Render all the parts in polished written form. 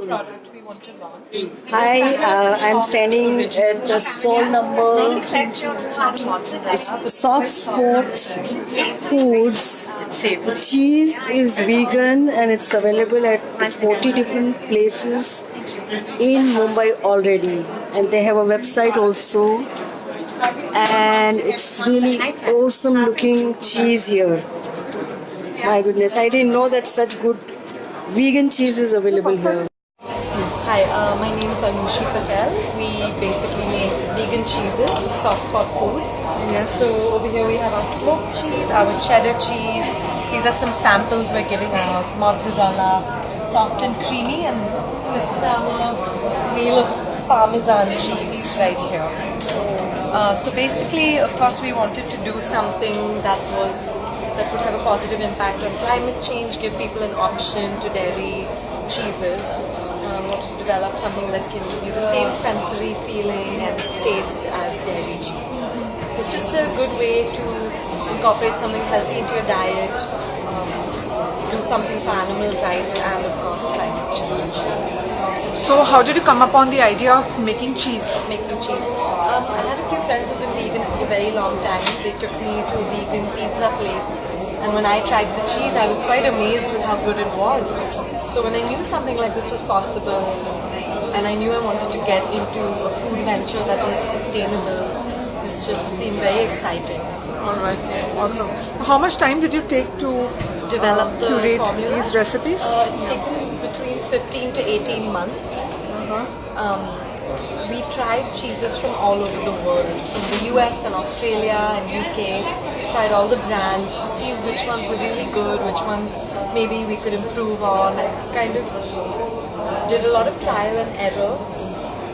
product we want to launch. Hi, I'm standing at the stall number. It's Soft Spot Foods. The cheese is vegan and it's available at 40 different places in Mumbai already. And they have a website also. And it's really awesome looking cheese here. My goodness, I didn't know that such good vegan cheese is available here. Hi, my name is Anushi Patel. We basically make vegan cheeses, Softspotfoods. Yes. So over here we have our smoked cheese, our cheddar cheese. These are some samples we're giving out. Mozzarella, soft and creamy, and this is our wheel of Parmesan cheese right here. So basically, of course, we wanted to do something that would have a positive impact on climate change, give people an option to dairy cheeses. Wanted to develop something that can give you the same sensory feeling and taste as dairy cheese. So it's just a good way to incorporate something healthy into your diet, do something for animal rights, and of course climate change. So how did you come upon the idea of making cheese? Making cheese. I had a few friends who've been vegan for a very long time. They took me to a vegan pizza place, and when I tried the cheese, I was quite amazed with how good it was. So when I knew something like this was possible, and I knew I wanted to get into a food venture that was sustainable, this just seemed very exciting. All right, awesome. How much time did you take to Develop the curate formula. these recipes? It's taken between 15 to 18 months. We tried cheeses from all over the world, from the US and Australia and UK. Tried all the brands to see which ones were really good, which ones maybe we could improve on, and kind of did a lot of trial and error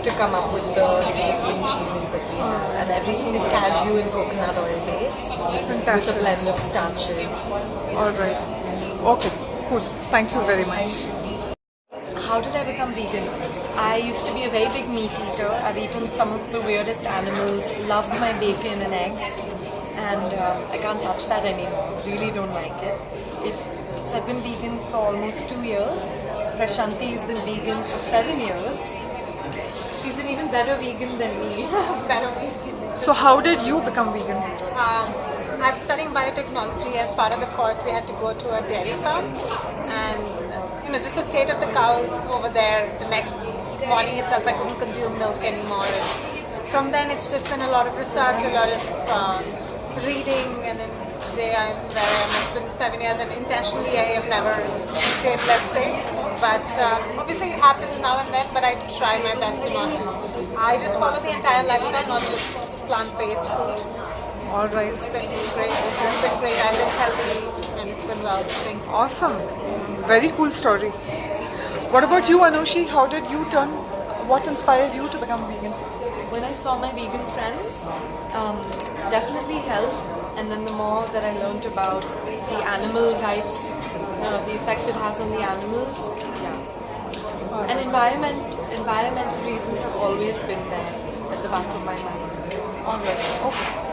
to come up with the existing cheeses that we have. And everything is cashew and coconut oil based. Fantastic. With a blend of starches. All right. Okay, cool. Thank you very much. How did I become vegan? I used to be a very big meat eater. I've eaten some of the weirdest animals, loved my bacon and eggs, and I can't touch that anymore. Really don't like it. So I've been vegan for almost 2 years. Prashanti has been vegan for 7 years. She's an even better vegan than me. Better vegan. So how did you become vegan? I'm studying biotechnology. As part of the course, we had to go to a dairy farm, and just the state of the cows over there. The next morning itself, I couldn't consume milk anymore. And from then, it's just been a lot of research, a lot of reading, and then today I'm where I am. It's been 7 years, and intentionally I have never stayed, let's say. But obviously, it happens now and then. But I try my best to not to. I just follow the entire lifestyle, not just plant-based food. All right. It's been great. It has been great. I've been healthy and it's been well. Thank you. Awesome. Very cool story. What about you, Anushi? How did you turn? What inspired you to become vegan? When I saw my vegan friends, definitely health, and then the more that I learned about the animal rights, the effect it has on the animals, and environmental reasons have always been there at the back of my mind. All right. Okay.